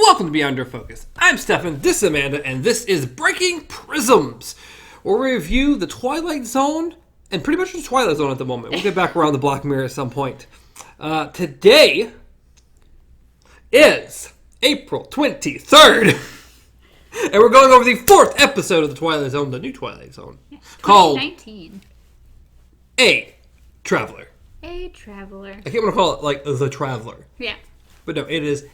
Welcome to Beyond Your Focus. I'm Stefan, this is Amanda, and this is Breaking Prisms, where we review the Twilight Zone, and pretty much the Twilight Zone at the moment. We'll get back around the Black Mirror at some point. Today is April 23rd, and we're going over the fourth episode of the Twilight Zone, the new Twilight Zone, called 2019. A Traveler. A Traveler. I can't want to call it like The Traveler. Yeah. But no, it is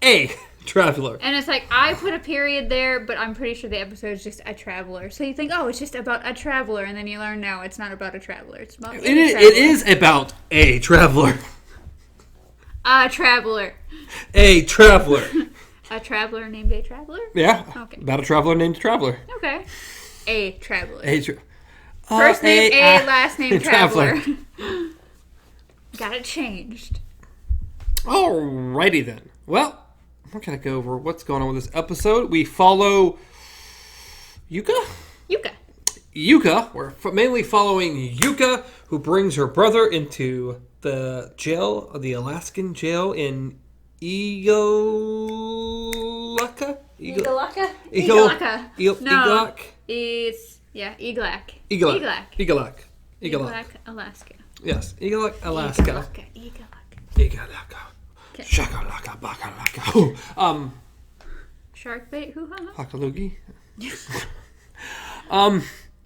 A Traveler. And it's like, I put a period there, but I'm pretty sure the episode is just a traveler. So you think, oh, it's just about a traveler, and then you learn, no, it's not about a traveler. It's about It is about a traveler. A traveler. A traveler. A traveler named a traveler? Yeah. Okay. About a traveler named Traveler. Okay. A traveler. A First name A, last name Traveler. Got it changed. Alrighty then. Well, we're going to go over what's going on with this episode. We follow Yuka. We're mainly following Yuka, who brings her brother into the jail, the Alaskan jail in Eagleaka? Eagleaka? Eagleaka. No, it's, Eagleak. Eagleak, Alaska. Yes, Eagleak, Alaska. Eagleaka. Okay. Shakalaka, bakalaka. Shark bait, hoo-ha. Hakalugi.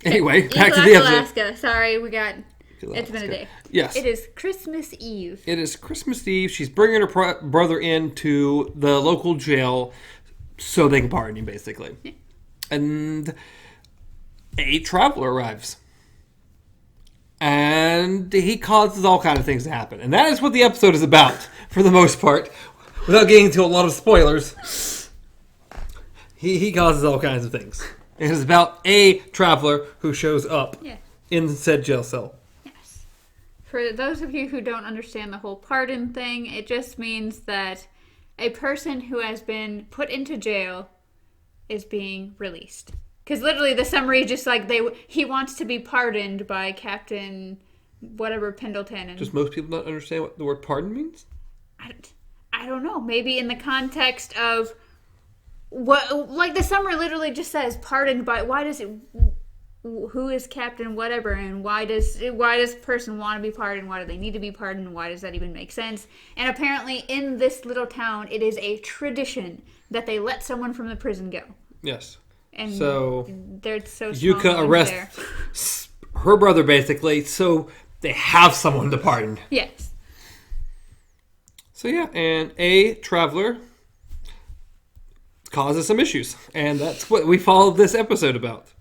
Anyway, back to the episode. Alaska. Sorry, it's been a day. Yes. It is Christmas Eve. It is Christmas Eve. She's bringing her brother into the local jail so they can party, basically. Yeah. And a traveler arrives. And he causes all kinds of things to happen. And that is what the episode is about, for the most part. Without getting into a lot of spoilers, he causes all kinds of things. It is about a traveler who shows up in said jail cell. Yes. For those of you who don't understand the whole pardon thing, it just means that a person who has been put into jail is being released. Because literally the summary is just like he wants to be pardoned by Captain whatever Pendleton. And does most people not understand what the word pardon means? I don't know. Maybe in the context of what, like the summary literally just says pardoned by. Why does it? Who is Captain whatever, and why does person want to be pardoned? Why do they need to be pardoned? Why does that even make sense? And apparently in this little town, it is a tradition that they let someone from the prison go. Yes. And so they're so Yuka arrests her brother, basically, so they have someone to pardon. Yes. So yeah, and a traveler causes some issues, and that's what we followed this episode about.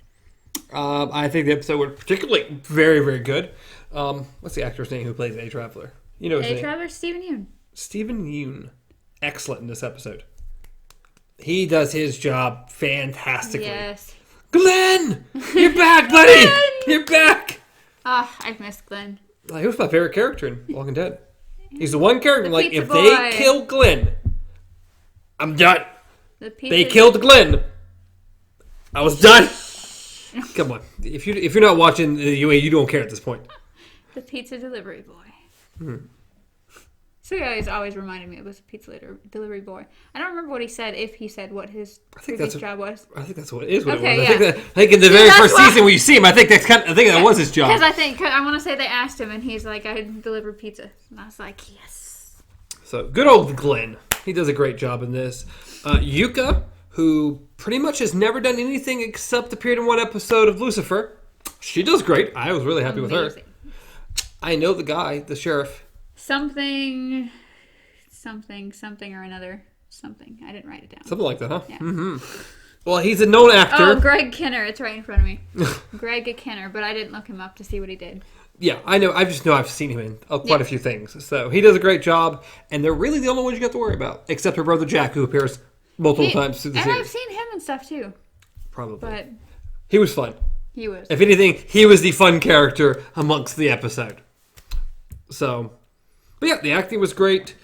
I think the episode was particularly very, very good. What's the actor's name who plays a traveler? You know his name. A traveler, Stephen Yeun. Stephen Yeun. Excellent in this episode. He does his job fantastically. Yes. Glenn! You're back, buddy! Glenn! You're back! I've missed Glenn. He was my favorite character in Walking Dead. He's the one character, The like, if boy. they kill Glenn, I'm done. They Pizza killed Glenn. I was done. Come on. If you're not watching the UA, you don't care at this point. The pizza delivery boy. So yeah, he's always reminded me of a pizza delivery boy. I don't remember what he said, if he said what his previous job was. I think that's what it is. What okay, it was. yeah. I think in the very first season when you see him, I think that was his job. Because I want to say they asked him, and he's like, I deliver pizza. And I was like, yes. So, good old Glenn. He does a great job in this. Yuka, who pretty much has never done anything except appeared in one episode of Lucifer. She does great. I was really happy with her. I know the guy, the sheriff. Something or another. Something. I didn't write it down. Something like that, huh? Yeah. Mm-hmm. Well, he's a known actor. Oh, Greg Kinner. It's right in front of me. Greg Kinner, but I didn't look him up to see what he did. Yeah, I know. I just know I've seen him in quite a few things. So he does a great job, and they're really the only ones you got to worry about, except her brother Jack, who appears multiple times through the series. And I've seen him and stuff, too. Probably. But he was fun. He was. If anything, he was the fun character amongst the episode. So, but yeah, the acting was great.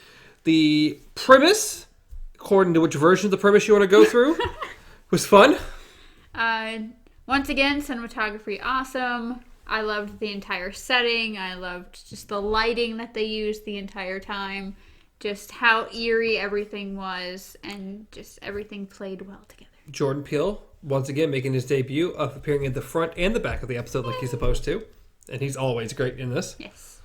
The premise, according to which version of the premise you want to go through, was fun. Once again, cinematography awesome. I loved the entire setting. I loved just the lighting that they used the entire time. just how eerie everything was, and just everything played well together. Jordan Peele, once again, making his debut of appearing at the front and the back of the episode like he's supposed to. And he's always great in this. Yes.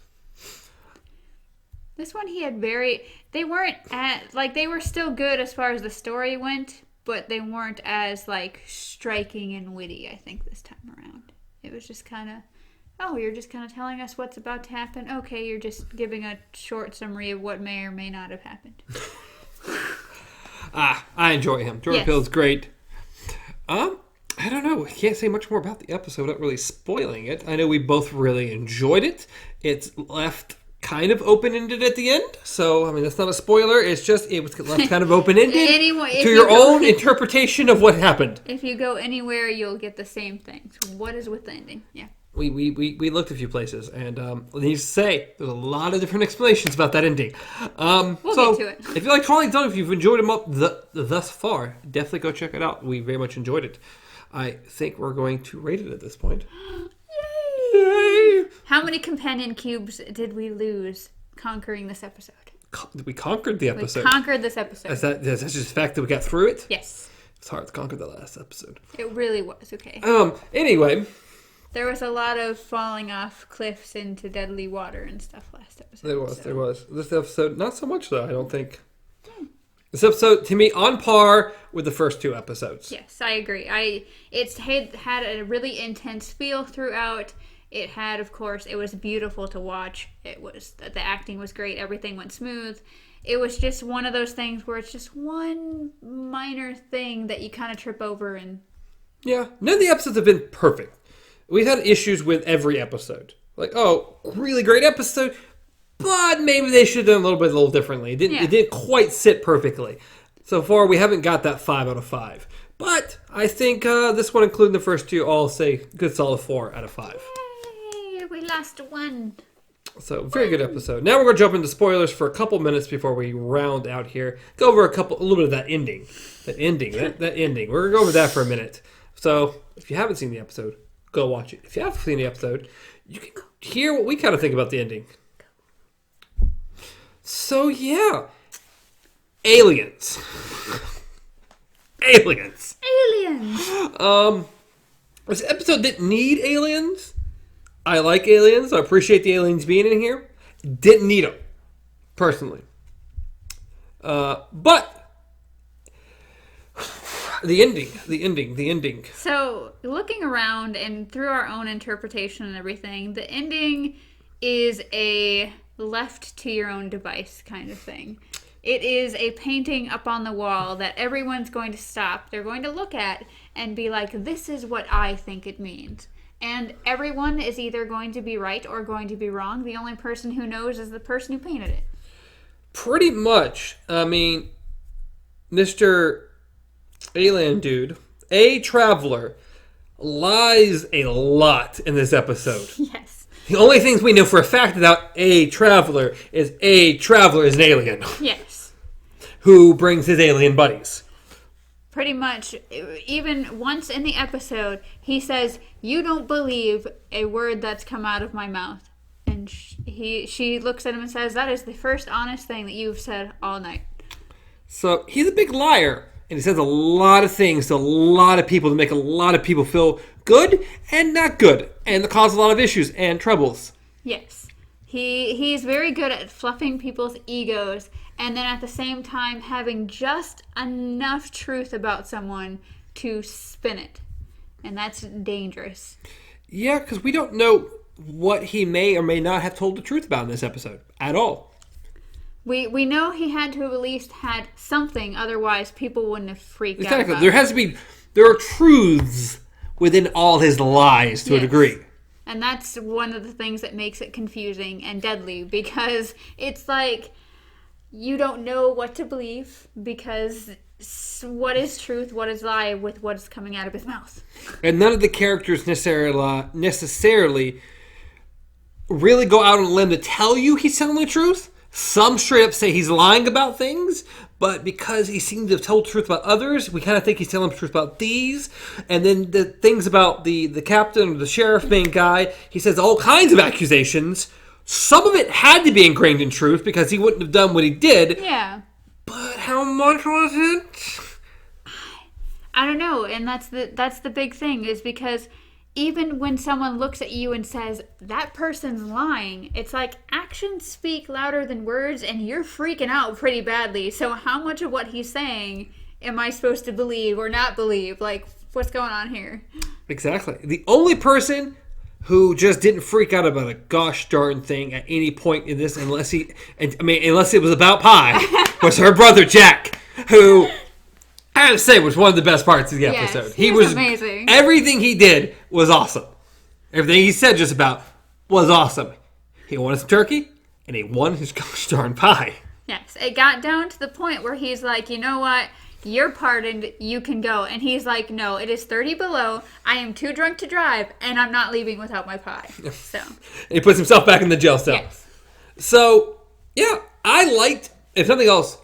This one he had they were still good as far as the story went, but they weren't as, like, striking and witty, I think, this time around. It was just kind of, you're just kind of telling us what's about to happen. Okay, you're just giving a short summary of what may or may not have happened. I enjoy him. Jordan Peele's great. I don't know. I can't say much more about the episode without really spoiling it. I know we both really enjoyed it. It's left kind of open-ended at the end. So, I mean, that's not a spoiler. It's just, it was left kind of open-ended to your own interpretation of what happened. If you go anywhere, you'll get the same thing. So what is with the ending? Yeah. We looked a few places, and needless to say, there's a lot of different explanations about that ending. We'll get to it. If you like Twilight Zone, if you've enjoyed them up thus far, definitely go check it out. We very much enjoyed it. I think we're going to rate it at this point. Yay! How many companion cubes did we lose conquering this episode? We conquered the episode. We conquered this episode. Is that just the fact that we got through it? Yes. It's hard to conquer the last episode. It really was, okay. Anyway. There was a lot of falling off cliffs into deadly water and stuff last episode. There was. This episode, not so much though, I don't think. This episode, to me, on par with the first two episodes. Yes, I agree. It's had a really intense feel throughout. It had, of course, it was beautiful to watch. The acting was great. Everything went smooth. It was just one of those things where it's just one minor thing that you kind of trip over and... Yeah, none of the episodes have been perfect. We've had issues with every episode. Like, really great episode, but maybe they should have done a little differently. It didn't quite sit perfectly. So far, we haven't got that 5 out of 5. But I think this one, including the first two, all say good solid 4 out of 5. Yay, we lost one. So, very good episode. Now we're going to jump into spoilers for a couple minutes before we round out here. Go over a little bit of that ending. That ending. We're going to go over that for a minute. So, if you haven't seen the episode, go watch it. If you have seen the episode, you can hear what we kind of think about the ending. So, yeah. Aliens. Aliens. This episode didn't need aliens. I like aliens. I appreciate the aliens being in here. Didn't need them, personally. But the ending. So, looking around and through our own interpretation and everything, the ending is a left to your own device kind of thing. It is a painting up on the wall that everyone's going to stop. They're going to look at and be like, this is what I think it means. And everyone is either going to be right or going to be wrong. The only person who knows is the person who painted it. Pretty much. I mean, Mr. Alien Dude, a traveler, lies a lot in this episode. Yes. The only things we know for a fact about a traveler is an alien. Yes. Who brings his alien buddies. Pretty much, even once in the episode, he says, "You don't believe a word that's come out of my mouth." And she looks at him and says, "That is the first honest thing that you've said all night." So, he's a big liar. And he says a lot of things to a lot of people to make a lot of people feel good and not good. And to cause a lot of issues and troubles. Yes. He's very good at fluffing people's egos. And then at the same time having just enough truth about someone to spin it. And that's dangerous. Yeah, because we don't know what he may or may not have told the truth about in this episode. At all. We know he had to have at least had something, otherwise people wouldn't have freaked out about there are truths within all his lies to a degree. And that's one of the things that makes it confusing and deadly, because it's like you don't know what to believe, because what is truth, what is lie with what is coming out of his mouth. And none of the characters necessarily really go out on a limb to tell you he's telling the truth. Some straight up say he's lying about things, but because he seems to have told the truth about others, we kind of think he's telling the truth about these. And then the things about the captain or the sheriff main guy, he says all kinds of accusations Some of it had to be ingrained in truth because he wouldn't have done what he did. Yeah. But how much was it? I don't know, and that's the big thing, is because even when someone looks at you and says, that person's lying, it's like, actions speak louder than words, and you're freaking out pretty badly. So how much of what he's saying am I supposed to believe or not believe? Like, what's going on here? Exactly. The only person who just didn't freak out about a gosh darn thing at any point in this, unless it was about pie, was her brother Jack, who I have to say was one of the best parts of the episode. Yes, he was amazing. Everything he did was awesome. Everything he said just about was awesome. He wanted some turkey, and he won his gosh darn pie. Yes, it got down to the point where he's like, you know what? You're pardoned, you can go. And he's like, no, it is 30 below. I am too drunk to drive, and I'm not leaving without my pie. So and he puts himself back in the jail cell. Yes. So, yeah, I liked, if nothing else,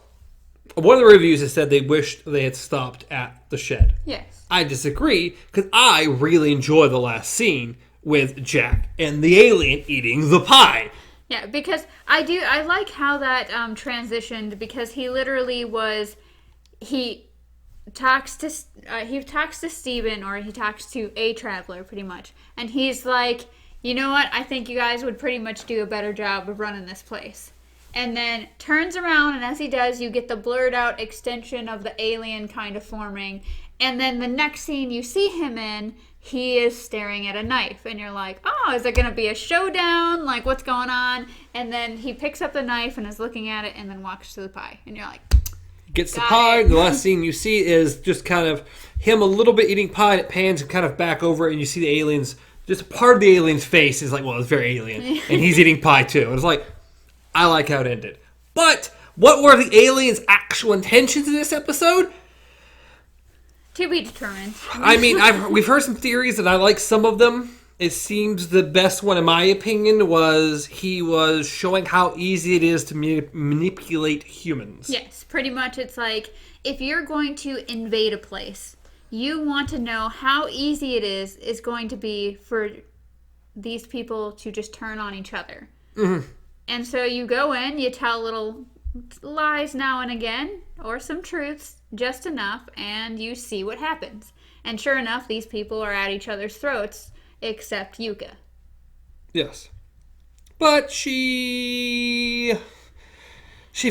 one of the reviews has said they wished they had stopped at the shed. Yes. I disagree, because I really enjoy the last scene with Jack and the alien eating the pie. Yeah, because I like how that transitioned, because he literally was, he talks to Steven, or he talks to a traveler pretty much, and he's like, you know what, I think you guys would pretty much do a better job of running this place. And then turns around, and as he does, you get the blurred out extension of the alien kind of forming. And then the next scene you see him in, he is staring at a knife. And you're like, oh, is there going to be a showdown? Like, what's going on? And then he picks up the knife and is looking at it and then walks to the pie. And you're like, gets the pie. The last scene you see is just kind of him a little bit eating pie, and it pans kind of back over, and you see the aliens, just part of the alien's face is like, well, it's very alien. And he's eating pie too. And it's like, I like how it ended. But what were the aliens' actual intentions in this episode? To be determined. I mean, we've heard some theories, and I like some of them. It seems the best one, in my opinion, was he was showing how easy it is to manipulate humans. Yes, pretty much. It's like, if you're going to invade a place, you want to know how easy it is going to be for these people to just turn on each other. Mm-hmm. And so you go in, you tell little lies now and again, or some truths, just enough, and you see what happens. And sure enough, these people are at each other's throats, except Yuka. Yes. But she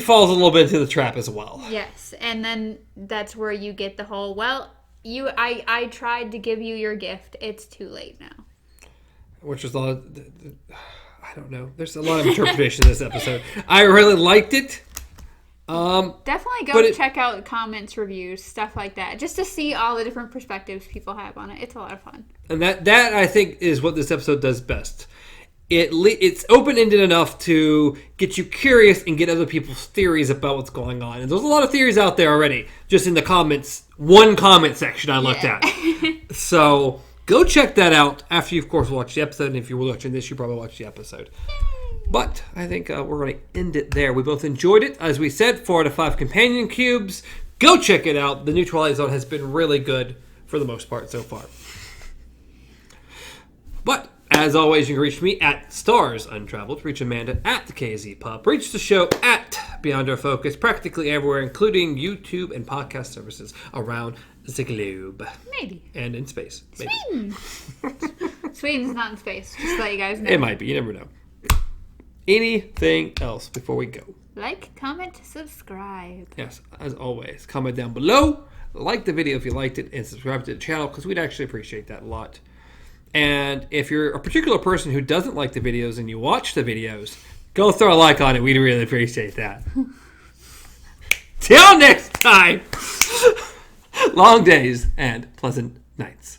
falls a little bit into the trap as well. Yes, and then that's where you get the whole, well, I tried to give you your gift, it's too late now. Which is a lot of... I don't know. There's a lot of interpretation in this episode. I really liked it. Definitely go check out comments, reviews, stuff like that, just to see all the different perspectives people have on it. It's a lot of fun. And that I think is what this episode does best. It's open-ended enough to get you curious and get other people's theories about what's going on. And there's a lot of theories out there already, just in the comments. One comment section I looked at. So go check that out after you, of course, watch the episode. And if you were watching this, you probably watched the episode. But I think we're going to end it there. We both enjoyed it. As we said, 4 out of 5 companion cubes. Go check it out. The new Twilight Zone has been really good for the most part so far. But as always, you can reach me at Stars Untraveled. Reach Amanda at the KZ Pub. Reach the show at Beyond Our Focus, practically everywhere, including YouTube and podcast services around the globe. Maybe. And in space. Maybe. Sweden. Sweden's not in space. Just to let you guys know. It might be. You never know. Anything else before we go? Like, comment, subscribe. Yes, as always. Comment down below. Like the video if you liked it, and subscribe to the channel, because we'd actually appreciate that a lot. And if you're a particular person who doesn't like the videos and you watch the videos, go throw a like on it. We'd really appreciate that. Till next time, long days and pleasant nights.